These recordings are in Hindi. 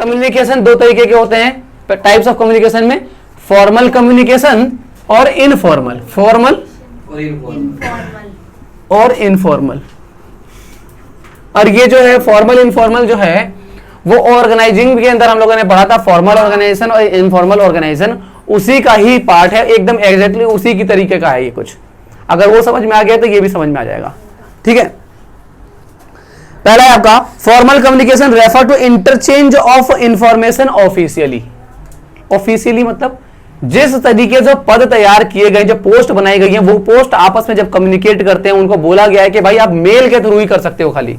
कम्युनिकेशन दो तरीके के होते हैं, टाइप्स ऑफ कम्युनिकेशन में, फॉर्मल कम्युनिकेशन और इनफॉर्मल, फॉर्मल और इनफॉर्मल। और ये जो है फॉर्मल इनफॉर्मल जो है वो ऑर्गेनाइजिंग के अंदर हम लोगों ने पढ़ा था, फॉर्मल ऑर्गेनाइजेशन और इनफॉर्मल ऑर्गेनाइजेशन उसी का ही पार्ट है, एकदम एग्जैक्टली उसी की तरीके का है ये कुछ। अगर वो समझ में आ गया तो ये भी समझ में आ जाएगा, ठीक है। पहला है आपका formal communication refer to interchange of information officially. Officially मतलब जिस तरीके से पद तैयार किए गए, जो पोस्ट बनाई गई है, वो पोस्ट आपस में जब कम्युनिकेट करते हैं, उनको बोला गया है कि भाई आप मेल के थ्रू ही कर सकते हो, खाली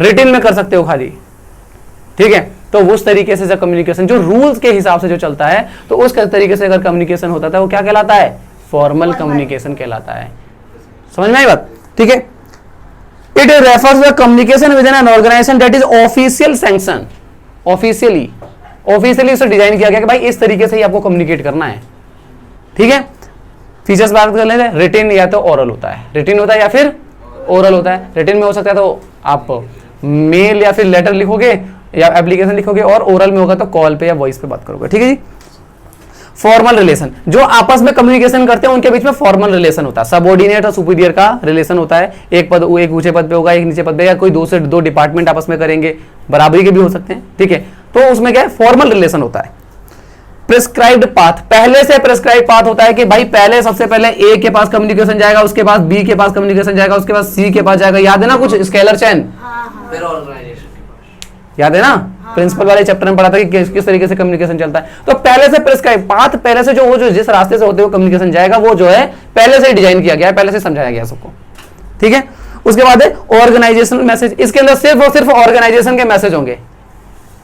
रिटिन में कर सकते हो खाली, ठीक है। तो उस तरीके से कम्युनिकेशन जो रूल्स के हिसाब से जो चलता है, तो उस तरीके से अगर कम्युनिकेशन होता था वो क्या कहलाता है, फॉर्मल कम्युनिकेशन कहलाता है। समझ में आई बात, ठीक है। It refers the communication with an organization that is official sanction. Officially उसे डिजाइन किया गया कि भाई इस तरीके से ही आपको कम्युनिकेट करना है, ठीक है। फीचर्स बात कर लेते हैं। रिटिन या तो ओरल होता है, रिटिन होता है या फिर ओरल होता है। रिटिन में हो सकता है तो आप मेल या फिर लेटर लिखोगे या एप्लीकेशन लिखोगे, और ओरल में होगा तो कॉल पे या वॉइस पे बात करोगे, ठीक है जी। फॉर्मल रिलेशन, जो आपस में कम्युनिकेशन करते हैं उनके बीच में फॉर्मल रिलेशन होता है। सबऑर्डिनेट और सुपीरियर का रिलेशन होता है, एक ऊंचे पद पे होगा, एक नीचे पद पे, या कोई दो से दो डिपार्टमेंट आपस में करेंगे, बराबरी के भी हो सकते हैं, ठीक है। तो उसमें क्या है, फॉर्मल रिलेशन होता है। प्रिस्क्राइब्ड पाथ, पहले से प्रिस्क्राइब पाथ होता है कि भाई पहले सबसे पहले ए के पास कम्युनिकेशन जाएगा, उसके बाद बी के पास कम्युनिकेशन जाएगा, उसके बाद सी के पास जाएगा। याद है ना कुछ स्केलर चेन, फिर ऑर्गेनाइजेशन याद है ना, प्रिंसिपल वाले चैप्टर में पढ़ा था कि किस तरीके से कम्युनिकेशन चलता है। तो पहले से प्रिस्क्राइब पाथ, पहले से जो जिस रास्ते से होते हुए कम्युनिकेशन जाएगा वो जो है पहले से डिजाइन किया गया है, पहले से समझाया गया सबको, ठीक है। उसके बाद है ऑर्गेनाइजेशनल मैसेज। इसके अंदर सिर्फ और सिर्फ ऑर्गेनाइजेशन के मैसेज होंगे,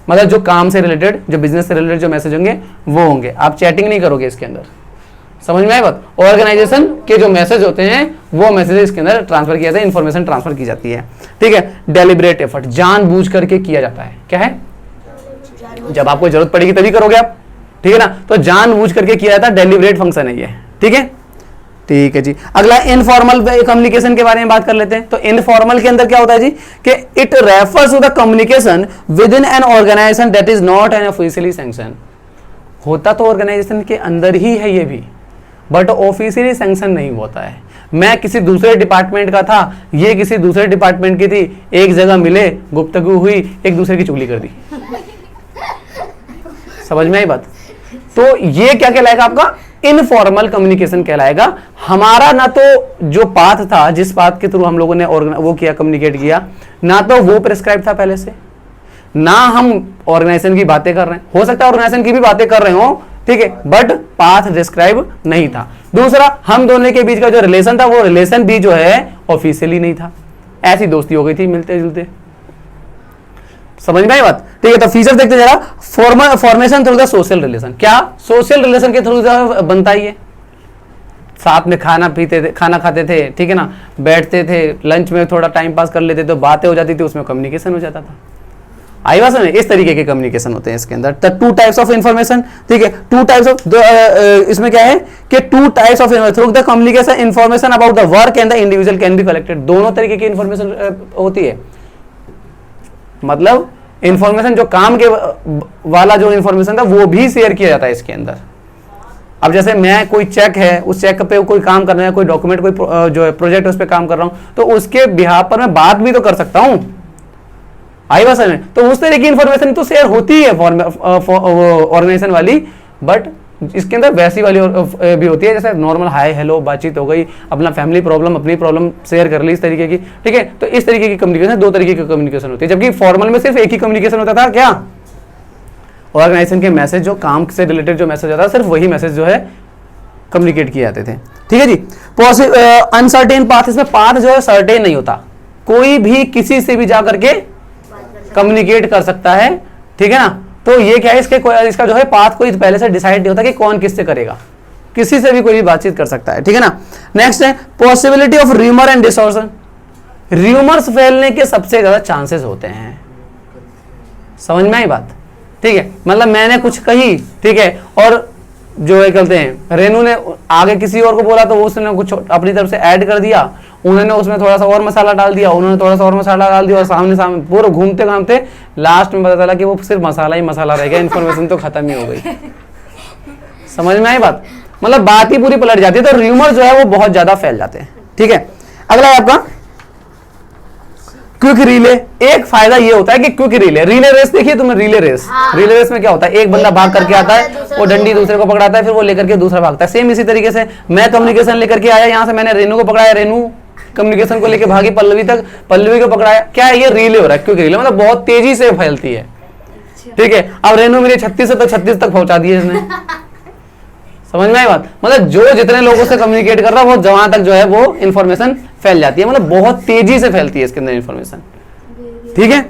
मतलब जो काम से रिलेटेड, जो बिजनेस से रिलेटेड जो मैसेज होंगे वो होंगे, आप चैटिंग नहीं करोगे इसके अंदर। समझ में आया बात। ऑर्गेनाइजेशन के जो मैसेज होते हैं वो मैसेज इसके अंदर ट्रांसफर किया जाता है, इंफॉर्मेशन ट्रांसफर की जाती है, ठीक है। डेलिब्रेट एफर्ट, जानबूझ करके किया जाता है। क्या है, जब आपको जरूरत पड़ेगी तभी करोगे आप, ठीक है ना। तो जानबूझ करके किया जाता है, डेलिब्रेट फंक्शन है ये, ठीक है। ठीक है जी। अगला इनफॉर्मल कम्युनिकेशन के बारे में बात कर लेते हैं। तो इनफॉर्मल के अंदर क्या होता है जी, कि it refers to the communication with in an organization that is not an officially sanction. होता तो ऑर्गेनाइजेशन के अंदर ही है ये भी, बट ऑफिशियली सैंक्शन नहीं होता है। मैं किसी दूसरे डिपार्टमेंट का था, ये किसी दूसरे डिपार्टमेंट की थी, एक जगह मिले, गुफ्तगू हुई, एक दूसरे की चुगली कर दी। समझ में आई बात। तो ये क्या कहलाएगा, आपका इनफॉर्मल कम्युनिकेशन कहलाएगा। हमारा ना तो जो पाथ था, जिस पाथ के थ्रू हम लोगों ने वो किया, कम्युनिकेट किया, ना तो वो प्रिस्क्राइब था पहले से, ना हम ऑर्गेनाइजेशन की बातें कर रहे हैं। हो सकता है ऑर्गेनाइजेशन की भी बातें कर रहे हो, ठीक है, बट पाथ डिस्क्राइब नहीं था। दूसरा, हम दोनों के बीच का जो रिलेशन था वो रिलेशन भी जो है ऑफिशियली नहीं था, ऐसी दोस्ती हो गई थी मिलते जुलते। समझ में आई बात, ठीक है। तो फीचर देखते जरा। Formation through the social relation, क्या सोशल रिलेशन के थ्रू बनता ही है। साथ में खाना पीते थे, खाना खाते थे, ठीक है ना, बैठते थे, लंच में थोड़ा टाइम पास कर लेते, तो बातें हो जाती थी, उसमें कम्युनिकेशन हो जाता था। आई बात समझ, इस तरीके के कम्युनिकेशन होते हैं इसके अंदर। टू टाइप्स ऑफ इंफॉर्मेशन, ठीक है, टू टाइप्स ऑफ, इसमें क्या है कि two types of through the communication information about the work and the individual can be collected. दोनों तरीके की इंफॉर्मेशन होती है, मतलब इंफॉर्मेशन जो काम के वाला जो इंफॉर्मेशन था वो भी शेयर किया जाता है इसके अंदर। अब जैसे मैं, कोई चेक है, उस चेक पे कोई काम करना है, कोई डॉक्यूमेंट, कोई जो है प्रोजेक्ट उस पे काम कर रहा हूं, तो उसके बिहाफ पर मैं बात भी तो कर सकता हूं। आई बात समझ में। तो उस तरह की इंफॉर्मेशन तो शेयर होती है ऑर्गेनाइजेशन वाली, बट इसके अंदर वैसी वाली भी होती है, जैसे नॉर्मल हाय हेलो बातचीत हो गई, अपना फैमिली प्रॉब्लम, अपनी प्रॉब्लम शेयर कर ली, इस तरीके की, ठीक है। तो इस तरीके की कम्युनिकेशन, दो तरीके की कम्युनिकेशन होती है, जबकि फॉर्मल में सिर्फ एक ही कम्युनिकेशन होता था। क्या, ऑर्गेनाइजेशन के मैसेज, जो काम से रिलेटेड जो मैसेज आता था, सिर्फ वही मैसेज जो है कम्युनिकेट किए जाते थे, ठीक है जी। अनसर्टेन पाथ, इसमें पाथ जो है सर्टेन नहीं होता, कोई भी किसी से भी जाकर के कम्युनिकेट कर सकता है, ठीक है ना। तो ये क्या है, इसका जो है पाथ कोई पहले से डिसाइड नहीं होता कि कौन किससे करेगा, किसी से भी कोई भी बातचीत कर सकता है, ठीक है ना। नेक्स्ट है possibility of rumour and disorder. Rumours फैलने के सबसे ज्यादा चांसेस होते हैं। समझ में आई बात, ठीक है। मतलब मैंने कुछ कही, ठीक है, और जो है कहते हैं रेनू ने आगे किसी और को बोला, तो उसने कुछ अपनी तरफ से ऐड कर दिया, उन्होंने उसमें थोड़ा सा और मसाला डाल दिया, उन्होंने थोड़ा सा और मसाला डाल दिया, और सामने सामने पूरा घूमते घामते लास्ट में पता चला कि वो सिर्फ मसाला ही मसाला रह गया, इन्फॉर्मेशन तो खत्म ही हो गई। समझ में आई बात? मतलब बात ही पूरी पलट जाती है। तो र्यूमर जो है वो बहुत ज्यादा फैल जाते हैं। ठीक है, अगला है आपका क्विक रिले। एक फायदा ये होता है कि क्विक रिले रेस देखिए तुमने, रिले रेस। रिले रेस में क्या होता है, एक बंदा भाग करके आता है, वो डंडी दूसरे को पकड़ाता है, फिर वो लेकर के दूसरा भागता है। सेम इसी तरीके से मैं कम्युनिकेशन लेकर के आया, यहाँ से मैंने रेनू को पकड़ाया, रेनू कम्युनिकेशन को लेकर भागी पल्लवी तक, पल्लवी को पकड़ाया। क्या है ये? रिले हो रहा है, क्विक रिले, मतलब बहुत तेजी से फैलती है। ठीक है, अब रेनू मेरे 36 से तो 36 तक पहुंचा दिए इसने। समझ में आई बात? मतलब जो जितने लोगों से कम्युनिकेट कर रहा है वो जहां तक जो है वो इन्फॉर्मेशन फैल जाती है, मतलब बहुत तेजी से फैलती है इसके अंदर इन्फॉर्मेशन। ठीक है,